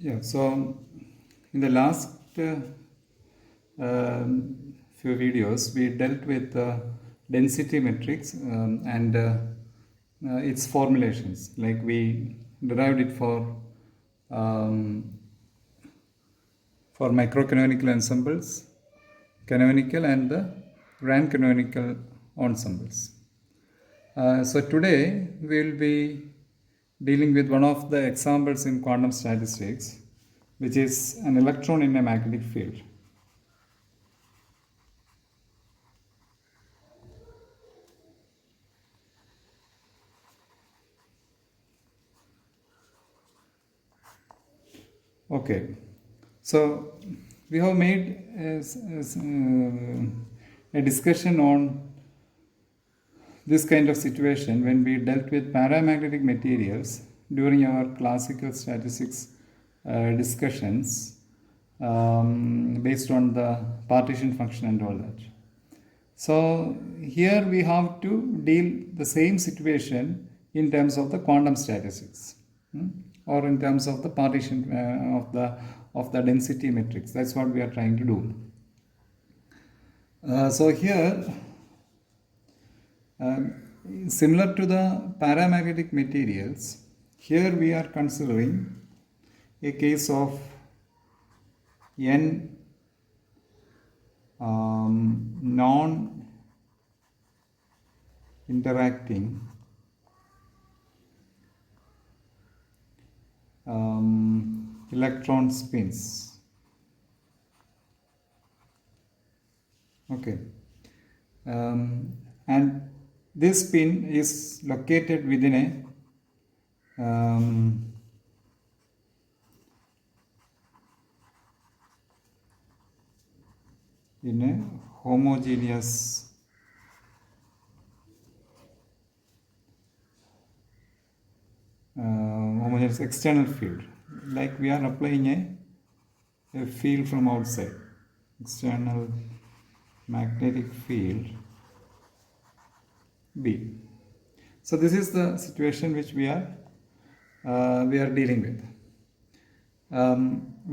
Yeah, so in the last few videos, we dealt with density matrix and its formulations. Like we derived it um, for microcanonical ensembles, canonical, and the grand canonical ensembles. So today we will be dealing with one of the examples in quantum statistics, which is an electron in a magnetic field. Okay, so we have made a discussion on this kind of situation when we dealt with paramagnetic materials during our classical statistics discussions based on the partition function and all that. So here we have to deal the same situation in terms of the quantum statistics, or in terms of the partition of the density matrix. That's what we are trying to do. So here, similar to the paramagnetic materials, here we are considering a case of n non-interacting electron spins. Okay, and this spin is located within a in a homogeneous external field, like we are applying a field from outside, external magnetic field B. So this is the situation which we are dealing with.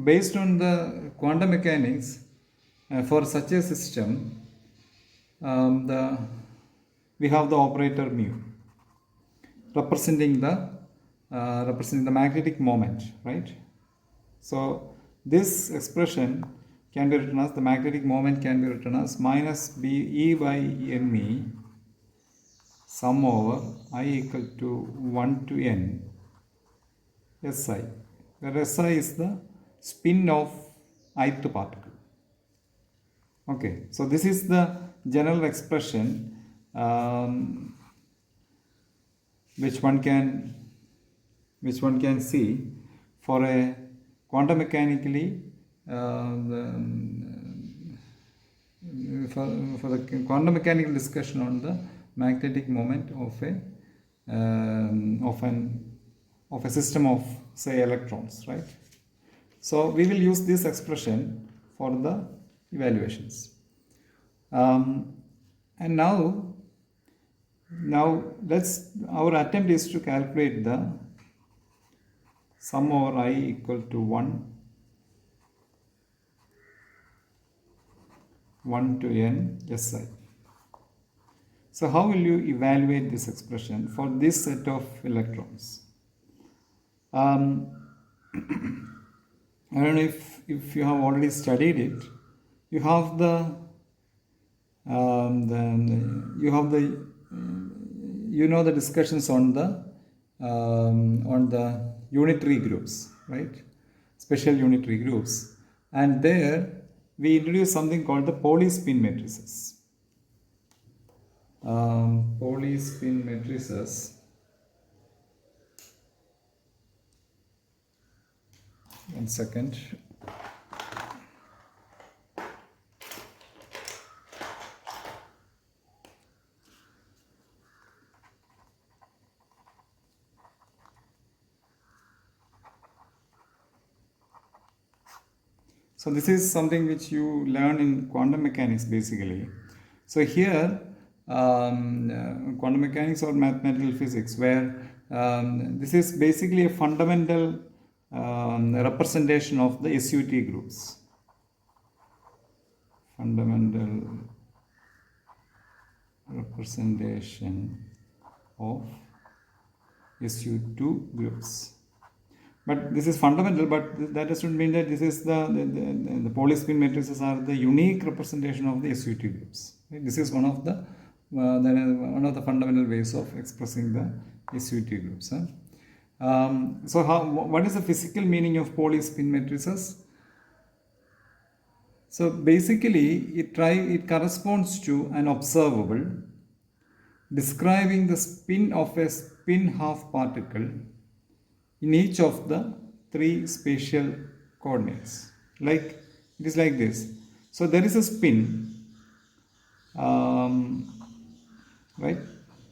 Based on the quantum mechanics, for such a system, we have the operator mu representing the magnetic moment, right? So this expression can be written as, the magnetic moment can be written as minus b e by me sum over I equal to 1 to n SI, where SI is the spin of ith particle. Okay, so this is the general expression which one can see for a quantum mechanically for the quantum mechanical discussion on the magnetic moment of a system of, say, electrons, right? So we will use this expression for the evaluations. And now our attempt is to calculate the sum over I equal to 1 to n SI. So how will you evaluate this expression for this set of electrons? I don't know if you have already studied it. You have the discussions on the unitary groups, right? Special unitary groups, and there we introduce something called the polyspin matrices. Polyspin matrices. One second. So this is something which you learn in quantum mechanics basically. So here, quantum mechanics or mathematical physics, where this is basically a fundamental representation of the SUT groups. Fundamental representation of SU2 groups. But this is fundamental, but that doesn't mean that this is the Pauli spin matrices are the unique representation of the SUT groups. Right? This is one of the fundamental ways of expressing the SUT groups. Huh? So what is the physical meaning of Pauli spin matrices? So basically, it corresponds to an observable describing the spin of a spin half particle in each of the three spatial coordinates. Like it is like this. So there is a spin, right?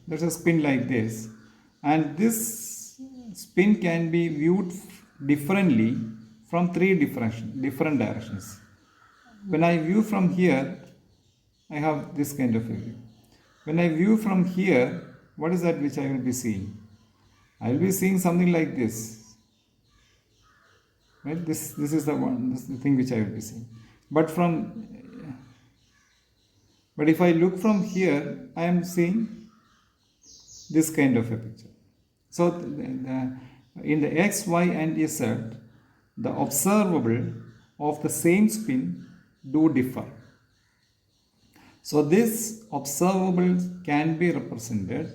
There's a spin like this, and this spin can be viewed differently from three different directions. When I view from here, I have this kind of a view. When I view from here, what is that which I will be seeing? I will be seeing something like this. Right? This is the thing which I will be seeing. But if I look from here, I am seeing this kind of a picture. So in the X, Y and Z, the observable of the same spin do differ. So this observable can be represented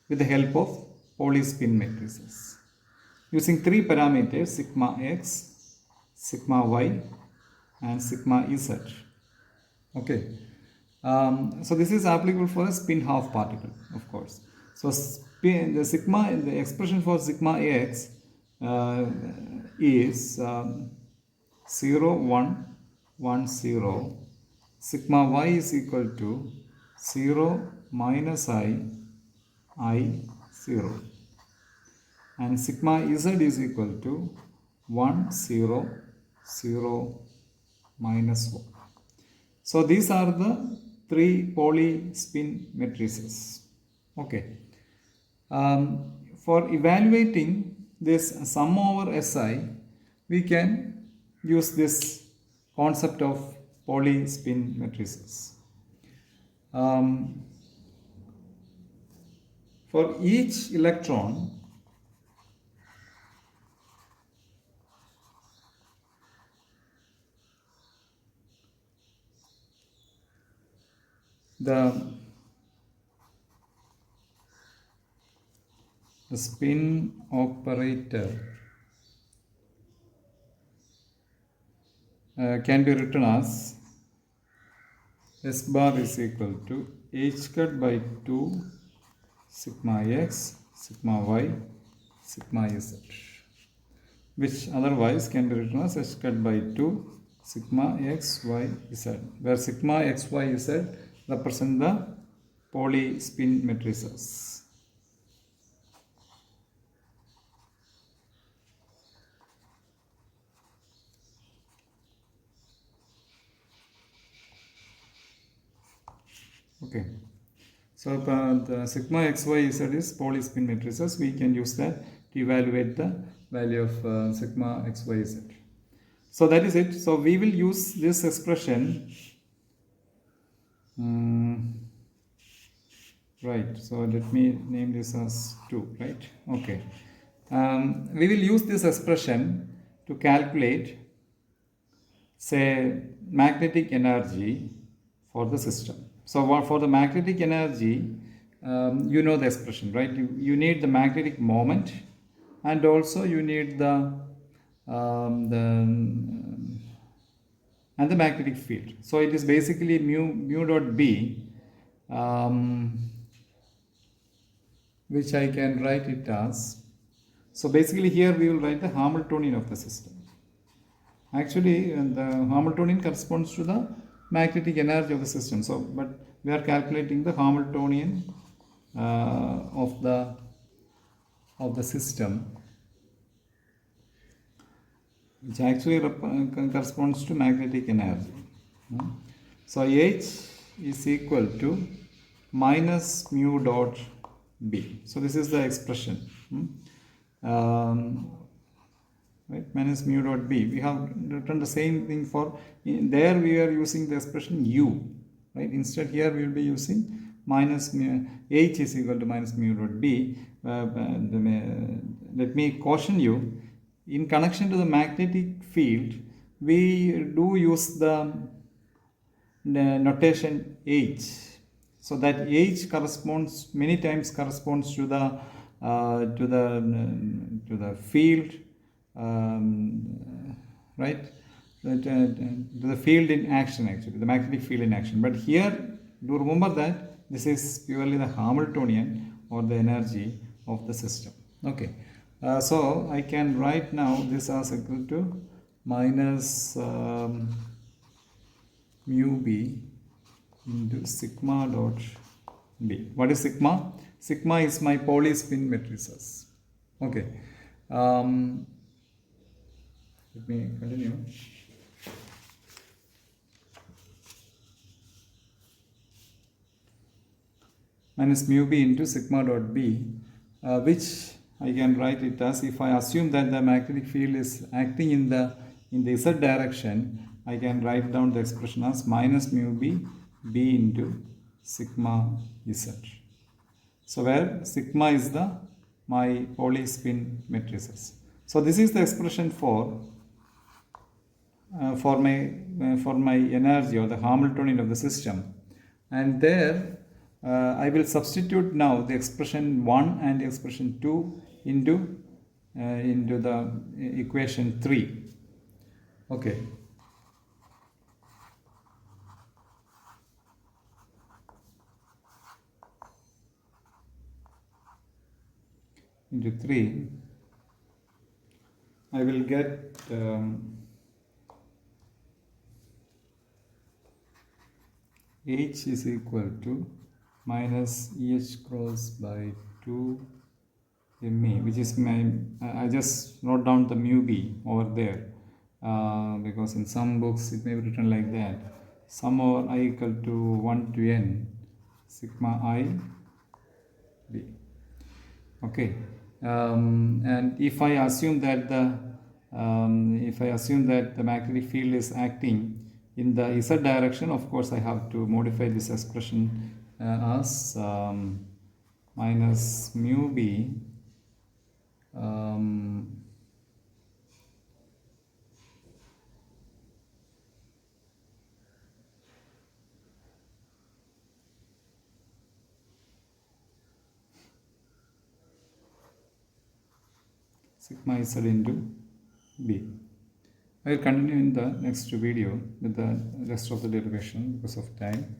with the help of Pauli spin matrices using three parameters: sigma x, sigma y and sigma z. Okay. So this is applicable for a spin half particle, of course. So the expression for sigma x is 0, 1, 1, 0. Sigma y is equal to 0 minus I, 0. And sigma z is equal to 1, 0, 0, minus 1. So these are the three Pauli spin matrices. Okay. For evaluating this sum over SI, we can use this concept of Pauli spin matrices. For each electron, the spin operator can be written as S bar is equal to h cut by 2 sigma x, sigma y, sigma z, which otherwise can be written as h cut by 2 sigma x, y, z, where sigma x, y, z represent the Pauli spin matrices. Okay, so the sigma x, y, z is Pauli spin matrices. We can use that to evaluate the value of sigma x, y, z. So that is it. So we will use this expression. Right. So let me name this as 2. Right. Okay. We will use this expression to calculate, say, magnetic energy for the system. So for the magnetic energy, you know the expression, right? You need the magnetic moment, and also you need the magnetic field. So it is basically mu dot B, which I can write it as. So basically here we will write the Hamiltonian of the system. Actually, the Hamiltonian corresponds to the magnetic energy of the system. So, but we are calculating the Hamiltonian of the system, which actually corresponds to magnetic energy. So H is equal to minus mu dot B. So this is the expression. right? Minus mu dot b. We have written the same thing for, there we are using the expression u, right? Instead here we will be using minus mu, h is equal to minus mu dot b. Let me caution you, in connection to the magnetic field, we do use the notation h, so that h corresponds, many times corresponds to the field, right, to the field in action, actually the magnetic field in action. But here do remember that this is purely the Hamiltonian, or the energy of the system. Okay, so I can write now this as equal to minus mu b into sigma dot b. What is sigma? Sigma is my Pauli spin matrices. Okay. Let me continue. Minus mu b into sigma dot b, which I can write it as, if I assume that the magnetic field is acting in the z direction, I can write down the expression as minus mu b into sigma z. So where sigma is my Pauli spin matrices. So this is the expression for my energy, or the Hamiltonian of the system, and there I will substitute now the expression 1 and expression 2 into the equation 3. Okay. Into 3, I will get h is equal to minus EH cross by 2 ME, which is my, I just wrote down the mu b over there, because in some books it may be written like that, sum over I equal to 1 to n sigma I b. Okay, and if I assume that the magnetic field is acting in the z direction, of course I have to modify this expression as minus mu b sigma z into b. I will continue in the next video with the rest of the derivation because of time.